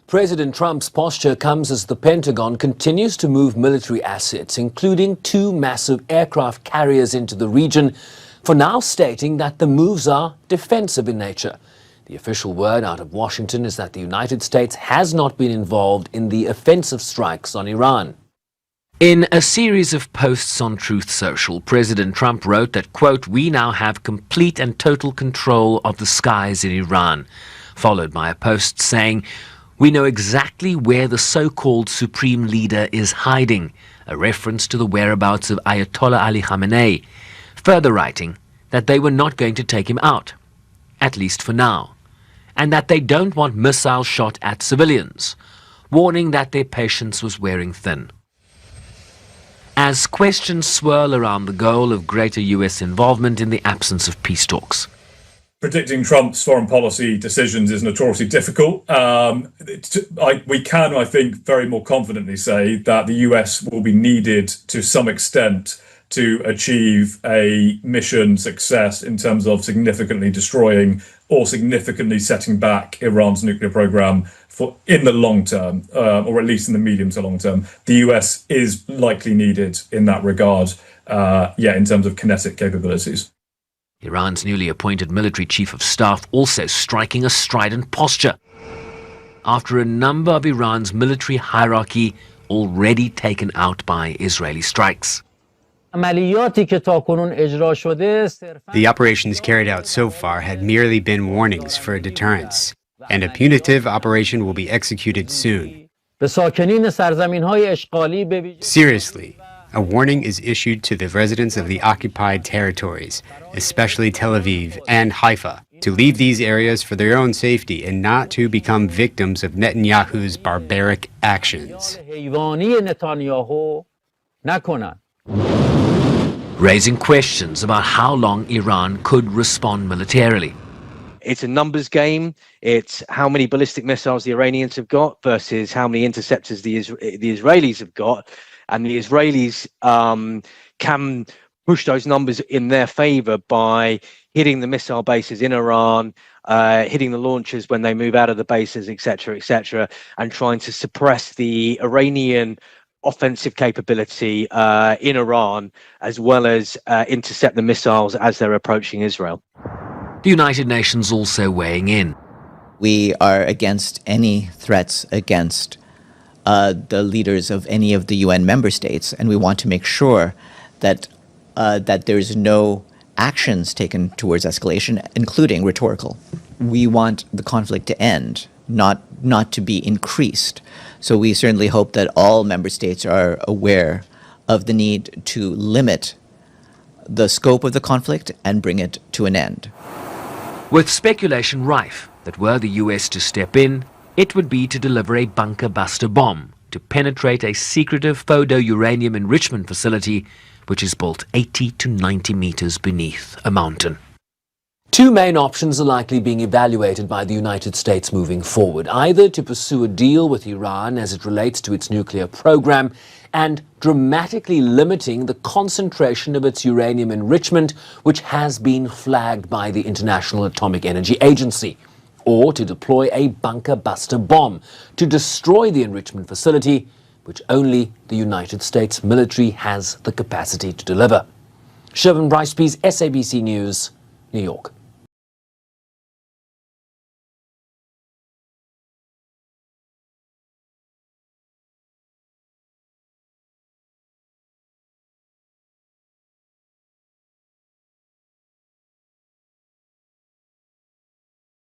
President Trump's posture comes as the Pentagon continues to move military assets, including 2 massive aircraft carriers into the region, for now stating that the moves are defensive in nature. The official word out of Washington is that the United States has not been involved in the offensive strikes on Iran. In a series of posts on Truth Social, President Trump wrote that, quote, "We now have complete and total control of the skies in Iran," followed by a post saying, "We know exactly where the so-called supreme leader is hiding," a reference to the whereabouts of Ayatollah Ali Khamenei, further writing that they were not going to take him out, at least for now, and that they don't want missiles shot at civilians, warning that their patience was wearing thin. As questions swirl around the goal of greater US involvement in the absence of peace talks. Predicting Trump's foreign policy decisions is notoriously difficult. We can, I think, very more confidently say that the US will be needed to some extent to achieve a mission success in terms of significantly destroying or significantly setting back Iran's nuclear program in the long term, or at least in the medium to long term. The US is likely needed in that regard, in terms of kinetic capabilities. Iran's newly appointed military chief of staff also striking a strident posture after a number of Iran's military hierarchy already taken out by Israeli strikes. The operations carried out so far had merely been warnings for deterrence, and a punitive operation will be executed soon. Seriously, a warning is issued to the residents of the occupied territories, especially Tel Aviv and Haifa, to leave these areas for their own safety and not to become victims of Netanyahu's barbaric actions. Raising questions about how long Iran could respond militarily. It's a numbers game. It's how many ballistic missiles the Iranians have got versus how many interceptors the Israelis have got. And the Israelis can push those numbers in their favor by hitting the missile bases in Iran, hitting the launchers when they move out of the bases, etc., and trying to suppress the Iranian offensive capability in Iran, as well as intercept the missiles as they're approaching Israel. The United Nations also weighing in. We are against any threats against the leaders of any of the UN member states, and we want to make sure that there's no actions taken towards escalation, including rhetorical. We want the conflict to end, not to be increased. So we certainly hope that all member states are aware of the need to limit the scope of the conflict and bring it to an end. With speculation rife that were the US to step in, it would be to deliver a bunker-buster bomb to penetrate a secretive photo-uranium enrichment facility which is built 80 to 90 meters beneath a mountain. 2 main options are likely being evaluated by the United States moving forward, either to pursue a deal with Iran as it relates to its nuclear program and dramatically limiting the concentration of its uranium enrichment, which has been flagged by the International Atomic Energy Agency, or to deploy a bunker-buster bomb to destroy the enrichment facility, which only the United States military has the capacity to deliver. Siobhan Bryce-Pease, SABC News, New York.